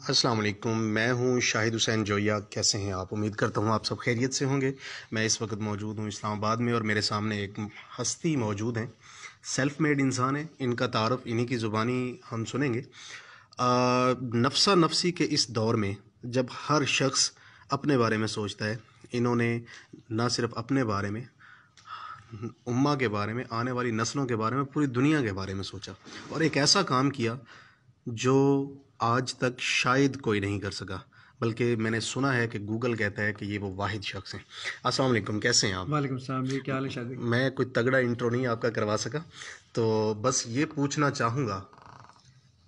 السلام علیکم، میں ہوں شاہد حسین جویا۔ کیسے ہیں آپ؟ امید کرتا ہوں آپ سب خیریت سے ہوں گے۔ میں اس وقت موجود ہوں اسلام آباد میں، اور میرے سامنے ایک ہستی موجود ہیں، سیلف میڈ انسان ہیں۔ ان کا تعارف انہی کی زبانی ہم سنیں گے۔ نفسا نفسی کے اس دور میں جب ہر شخص اپنے بارے میں سوچتا ہے، انہوں نے نہ صرف اپنے بارے میں، امہ کے بارے میں، آنے والی نسلوں کے بارے میں، پوری دنیا کے بارے میں سوچا، اور ایک ایسا کام کیا جو آج تک شاید کوئی نہیں کر سکا، بلکہ میں نے سنا ہے کہ گوگل کہتا ہے کہ یہ وہ واحد شخص ہیں۔ السلام علیکم، کیسے ہیں آپ؟ وعلیکم السلام جی، کیا حال ہے شاہد بھائی؟ میں کوئی تگڑا انٹرو نہیں آپ کا کروا سکا، تو بس یہ پوچھنا چاہوں گا،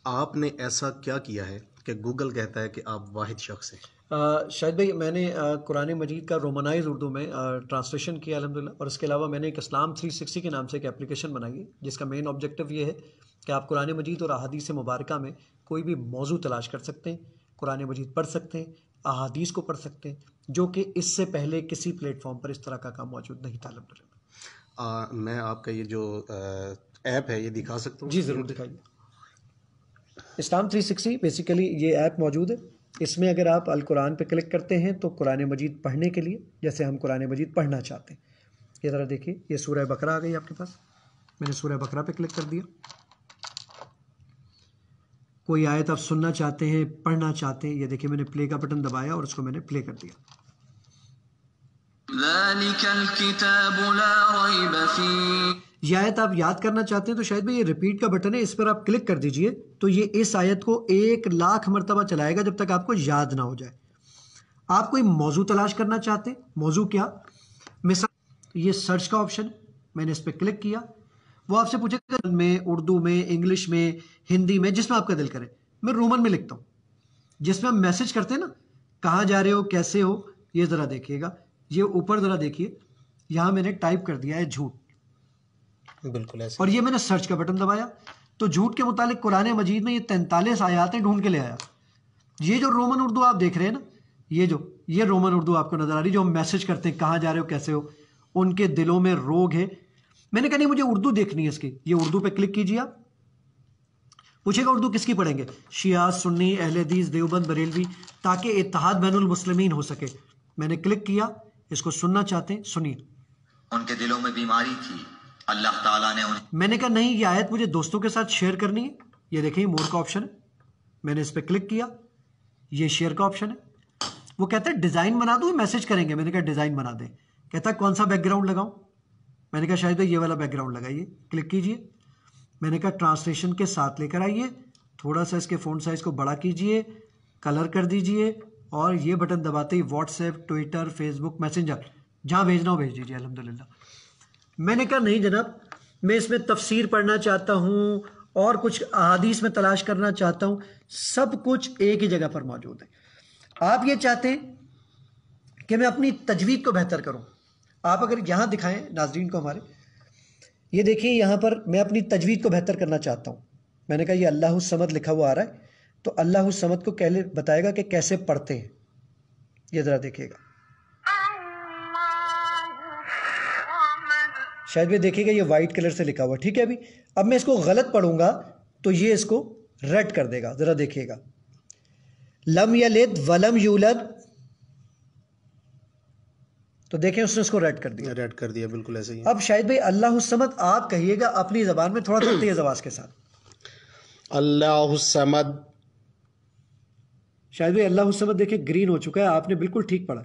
آپ نے ایسا کیا کیا ہے کہ گوگل کہتا ہے کہ آپ واحد شخص ہیں؟ شاہد بھائی، میں نے قرآن مجید کا رومنائز اردو میں ٹرانسلیشن کیا الحمدللہ، اور اس کے علاوہ میں نے ایک اسلام 360 کے نام سے ایک اپلیکیشن بنائی ہے، جس کا مین آبجیکٹو یہ ہے کہ آپ قرآن مجید اور احادیث مبارکہ میں کوئی بھی موضوع تلاش کر سکتے ہیں، قرآن مجید پڑھ سکتے ہیں، احادیث کو پڑھ سکتے ہیں، جو کہ اس سے پہلے کسی پلیٹ فارم پر اس طرح کا کام موجود نہیں تھا الحمدللہ۔ میں آپ کا یہ جو ایپ ہے یہ دکھا سکتا ہوں؟ جی ضرور دکھائیے۔ اسلام 360 بیسیکلی یہ ایپ موجود ہے۔ اس میں اگر آپ القرآن پہ کلک کرتے ہیں تو قرآن مجید پڑھنے کے لیے، جیسے ہم قرآن مجید پڑھنا چاہتے ہیں، یہ ذرا دیکھیے، یہ سورہ بقرہ آ گئی آپ کے پاس۔ میں نے سورہ بقرہ پہ کلک کر دیا۔ کوئی آیت آپ سننا چاہتے ہیں، پڑھنا چاہتے ہیں، یہ دیکھیے میں نے پلے کا بٹن دبایا اور اس کو میں نے پلے کر دیا۔ ذَلِكَ الْكِتَابُ لَا رَيْبَ فِيهِ۔ یہ آیت آپ یاد کرنا چاہتے ہیں تو شاید بھائی یہ ریپیٹ کا بٹن ہے، اس پر آپ کلک کر دیجئے تو یہ اس آیت کو 1,00,000 مرتبہ چلائے گا جب تک آپ کو یاد نہ ہو جائے۔ آپ کوئی موضوع تلاش کرنا چاہتے ہیں، موضوع کیا؟ مثال یہ سرچ کا آپشن، میں نے اس پہ کلک کیا، وہ آپ سے پوچھے گا میں، اردو میں، انگلش میں، ہندی میں، جس میں آپ کا دل کرے۔ میں رومن میں لکھتا ہوں، جس میں ہم میسج کرتے ہیں نا، کہاں جا رہے ہو، کیسے ہو، یہ ذرا دیکھیے گا، یہ اوپر ذرا دیکھیے، یہاں میں نے ٹائپ کر دیا ہے جھوٹ، بالکل ایسے، اور یہ میں نے سرچ کا بٹن دبایا تو جھوٹ کے متعلق قرآن مجید میں یہ 43 آیاتیں ڈھونڈ کے لے آیا۔ یہ جو رومن اردو آپ دیکھ رہے ہیں نا، یہ رومن اردو آپ کو نظر آ رہی جو ہم میسج کرتے ہیں، کہاں جا رہے ہو، کیسے ہو، ان کے دلوں میں روگ ہے۔ میں نے کہا نہیں، مجھے اردو دیکھنی ہے اس کی، یہ اردو پہ کلک کیجیے۔ آپ پوچھے گا اردو کس کی پڑھیں گے؟ شیعہ، سنی، اہل حدیث، دیوبند، بریلوی، تاکہ اتحاد بین المسلمین ہو سکے۔ میں نے کلک کیا، اس کو سننا چاہتے ہیں، سنیے۔ ان کے دلوں میں بیماری تھی، اللہ تعالیٰ نے میں نے کہا نہیں، یہ آیت مجھے دوستوں کے ساتھ شیئر کرنی ہے، یہ دیکھیں مور کا آپشن ہے، میں نے اس پہ کلک کیا، یہ شیئر کا آپشن ہے۔ وہ کہتا ہے ڈیزائن بنا دوں، میسج کریں گے، میں نے کہا ڈیزائن بنا دیں۔ کہتا ہے کون سا بیک گراؤنڈ لگاؤں؟ میں نے کہا شاید یہ والا بیک گراؤنڈ لگائیے، کلک کیجئے۔ میں نے کہا ٹرانسلیشن کے ساتھ لے کر آئیے، تھوڑا سا اس کے فونٹ سائز کو بڑا کیجئے، کلر کر دیجئے، اور یہ بٹن دباتے ہی واٹس ایپ، ٹویٹر، فیس بک، میسنجر، جہاں بھیجنا ہو بھیج دیجئے الحمدللہ۔ میں نے کہا نہیں جناب، میں اس میں تفسیر پڑھنا چاہتا ہوں اور کچھ احادیث میں تلاش کرنا چاہتا ہوں، سب کچھ ایک ہی جگہ پر موجود ہے۔ آپ یہ چاہتے ہیں کہ میں اپنی تجوید کو بہتر کروں، آپ اگر یہاں دکھائیں ناظرین کو ہمارے، یہ دیکھیں یہاں پر میں اپنی تجوید کو بہتر کرنا چاہتا ہوں۔ میں نے کہا یہ اللہ الصمد لکھا ہوا آ رہا ہے، تو اللہ الصمد کو بتائے گا کہ کیسے پڑھتے ہیں، یہ ذرا دیکھیے گا۔ شاید بھی دیکھیے گا یہ وائٹ کلر سے لکھا ہوا، ٹھیک ہے۔ اب میں اس کو غلط پڑھوں گا تو یہ اس کو ریڈ کر دے گا، ذرا دیکھیے گا۔ لم یلد ولم یولد، تو دیکھیں اس نے اس کو ریڈ کر دیا، ریڈ کر دیا، بالکل ایسے ہی۔ اب شاید بھائی اللہ الصمد آپ کہیے گا اپنی زبان میں تھوڑا سا تیز آواز کے ساتھ، اللہ الصمد۔ شاید بھائی اللہ الصمد دیکھیں گرین ہو چکا ہے، آپ نے بالکل ٹھیک پڑھا۔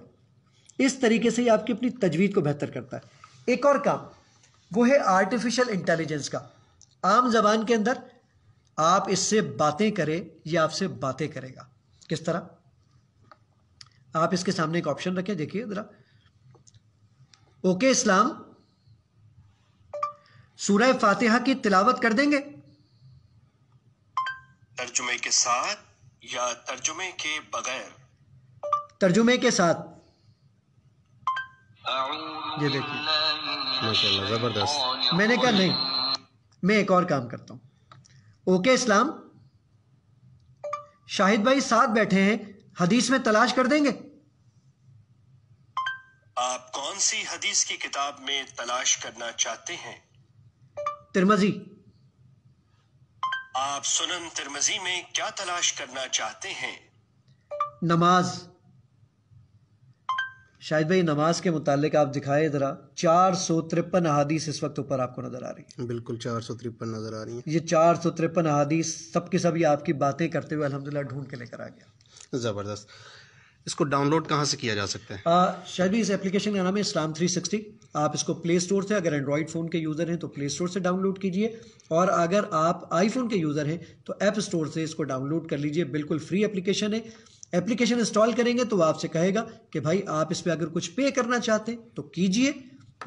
اس طریقے سے یہ آپ کی اپنی تجوید کو بہتر کرتا ہے۔ ایک اور کام وہ ہے آرٹیفیشل انٹیلیجنس کا۔ عام زبان کے اندر آپ اس سے باتیں کریں، یہ آپ سے باتیں کرے گا۔ کس طرح؟ آپ اس کے سامنے ایک آپشن رکھیں، دیکھیے ذرا، اوکے اسلام سورہ فاتحہ کی تلاوت کر دیں گے؟ ترجمے کے ساتھ یا ترجمے کے بغیر؟ ترجمے کے ساتھ۔ یہ دیکھیے، ماشاءاللہ، زبردست۔ میں نے کہا نہیں، میں ایک اور کام کرتا ہوں۔ اوکے اسلام شاہد بھائی ساتھ بیٹھے ہیں، حدیث میں تلاش کر دیں گے؟ آپ کون سی حدیث کی کتاب میں تلاش کرنا چاہتے ہیں؟ ترمذی۔ آپ سنن ترمذی میں کیا تلاش کرنا چاہتے ہیں؟ نماز. شاہد بھائی نماز کے متعلق آپ دکھائے ذرا. 453 احادیث اس وقت اوپر آپ کو نظر آ رہی ہیں. بالکل 453 نظر آ رہی ہیں. یہ 453 احادیث سب کی سب یہ آپ کی باتیں کرتے ہوئے الحمدللہ ڈھونڈ کے لے کر آ گیا. زبردست. اس کو ڈاؤن لوڈ کہاں سے کیا جا سکتا ہے؟ شاید بھی اس ایپلیکیشن کا نام ہے اسلام 360. آپ اس کو پلے سٹور سے، اگر اینڈرائڈ فون کے یوزر ہیں تو پلے سٹور سے ڈاؤن لوڈ کیجئے، اور اگر آپ آئی فون کے یوزر ہیں تو ایپ سٹور سے اس کو ڈاؤن لوڈ کر لیجئے. بالکل فری ایپلیکیشن ہے. ایپلیکیشن انسٹال کریں گے تو وہ آپ سے کہے گا کہ بھائی آپ اس پہ اگر کچھ پے کرنا چاہتے ہیں تو کیجئے،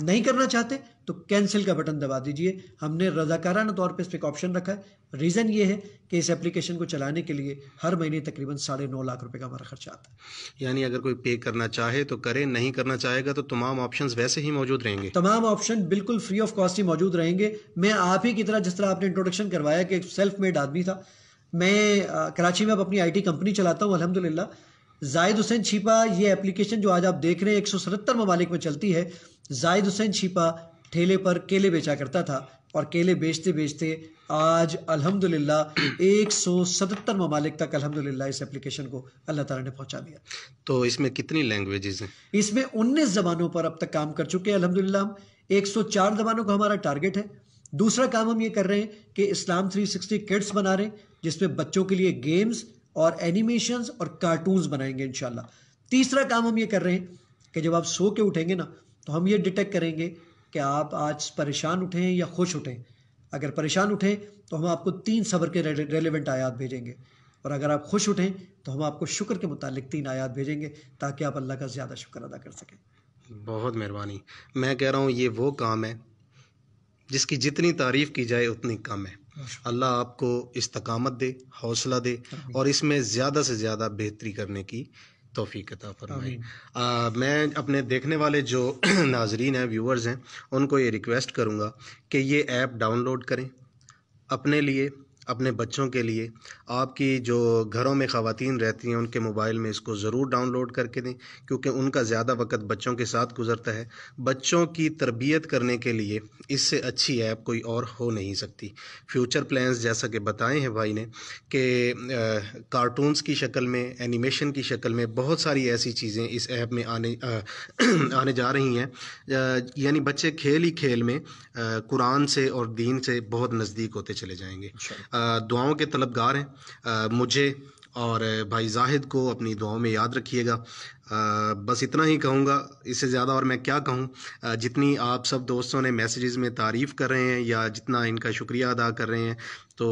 نہیں کرنا چاہتے تو کینسل کا بٹن دبا دیجئے. ہم نے رضاکارانہ طور پہ اس پہ ایک آپشن رکھا ہے. ریزن یہ ہے کہ اس ایپلیکیشن کو چلانے کے لیے ہر مہینے تقریباً 9.5 لاکھ روپے کا ہمارا خرچہ آتا ہے. یعنی اگر کوئی پے کرنا چاہے تو کرے، نہیں کرنا چاہے گا تو تمام آپشنز ویسے ہی موجود رہیں گے. تمام آپشن بالکل فری آف کاسٹ ہی موجود رہیں گے. میں آپ ہی کی طرح، جس طرح آپ نے انٹروڈکشن کروایا کہ ایک سیلف میڈ آدمی تھا، میں کراچی میں اب اپنی IT کمپنی چلاتا ہوں الحمدللہ. زاہد حسین چھیپا یہ ایپلیکیشن جو آج آپ دیکھ رہے ہیں 177 ممالک میں چلتی ہے. زاہد حسین چھیپا ٹھیلے پر کیلے بیچا کرتا تھا، اور کیلے بیچتے بیچتے آج الحمدللہ 177 ممالک تک الحمدللہ اس ایپلیکیشن کو اللہ تعالیٰ نے پہنچا دیا. تو اس میں کتنی لینگویجز ہیں؟ اس میں 19 زبانوں پر اب تک کام کر چکے ہیں الحمدللہ. ہم 104 زبانوں کا ہمارا ٹارگٹ ہے. دوسرا کام ہم یہ کر رہے ہیں کہ اسلام 360 کڈس بنا رہے ہیں، جس میں بچوں کے لیے گیمز اور اینیمیشنز اور کارٹونز بنائیں گے انشاءاللہ. تیسرا کام ہم یہ کر رہے ہیں کہ جب آپ سو کے اٹھیں گے نا تو ہم یہ ڈیٹیکٹ کریں گے کہ آپ آج پریشان اٹھیں یا خوش اٹھیں. اگر پریشان اٹھیں تو ہم آپ کو 3 صبر کے ریلیونٹ آیات بھیجیں گے، اور اگر آپ خوش اٹھیں تو ہم آپ کو شکر کے متعلق 3 آیات بھیجیں گے تاکہ آپ اللہ کا زیادہ شکر ادا کر سکیں. بہت مہربانی. میں کہہ رہا ہوں یہ وہ کام ہے جس کی جتنی تعریف کی جائے اتنی کم ہے. اللہ آپ کو استقامت دے، حوصلہ دے، اور اس میں زیادہ سے زیادہ بہتری کرنے کی توفیق عطا فرمائے. میں اپنے دیکھنے والے جو ناظرین ہیں، ویورز ہیں، ان کو یہ ریکویسٹ کروں گا کہ یہ ایپ ڈاؤن لوڈ کریں اپنے لیے، اپنے بچوں کے لیے. آپ کی جو گھروں میں خواتین رہتی ہیں ان کے موبائل میں اس کو ضرور ڈاؤن لوڈ کر کے دیں، کیونکہ ان کا زیادہ وقت بچوں کے ساتھ گزرتا ہے. بچوں کی تربیت کرنے کے لیے اس سے اچھی ایپ کوئی اور ہو نہیں سکتی. فیوچر پلانز جیسا کہ بتائے ہیں بھائی نے کہ کارٹونز کی شکل میں، اینیمیشن کی شکل میں بہت ساری ایسی چیزیں اس ایپ میں آنے جا رہی ہیں. یعنی بچے کھیل ہی کھیل میں قرآن سے اور دین سے بہت نزدیک ہوتے چلے جائیں گے. دعاؤں کے طلبگار ہیں. مجھے اور بھائی زاہد کو اپنی دعاؤں میں یاد رکھیے گا. بس اتنا ہی کہوں گا، اس سے زیادہ اور میں کیا کہوں. جتنی آپ سب دوستوں نے میسیجز میں تعریف کر رہے ہیں یا جتنا ان کا شکریہ ادا کر رہے ہیں، تو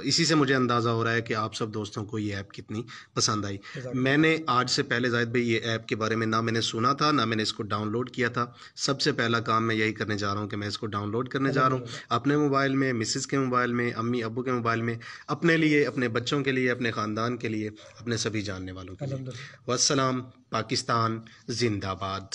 اسی سے مجھے اندازہ ہو رہا ہے کہ آپ سب دوستوں کو یہ ایپ کتنی پسند آئی. میں نے آج سے پہلے زاہد بھائی یہ ایپ کے بارے میں نہ میں نے سنا تھا، نہ میں نے اس کو ڈاؤن لوڈ کیا تھا. سب سے پہلا کام میں یہی کرنے جا رہا ہوں کہ میں اس کو ڈاؤن لوڈ کرنے جا رہا ہوں اپنے موبائل میں، مسز کے موبائل میں، امی ابو کے موبائل میں، اپنے لیے، اپنے بچوں کے لیے، اپنے خاندان کے لیے، اپنے سبھی جاننے والوں کے لیے. والسلام. پاکستان زندہ باد.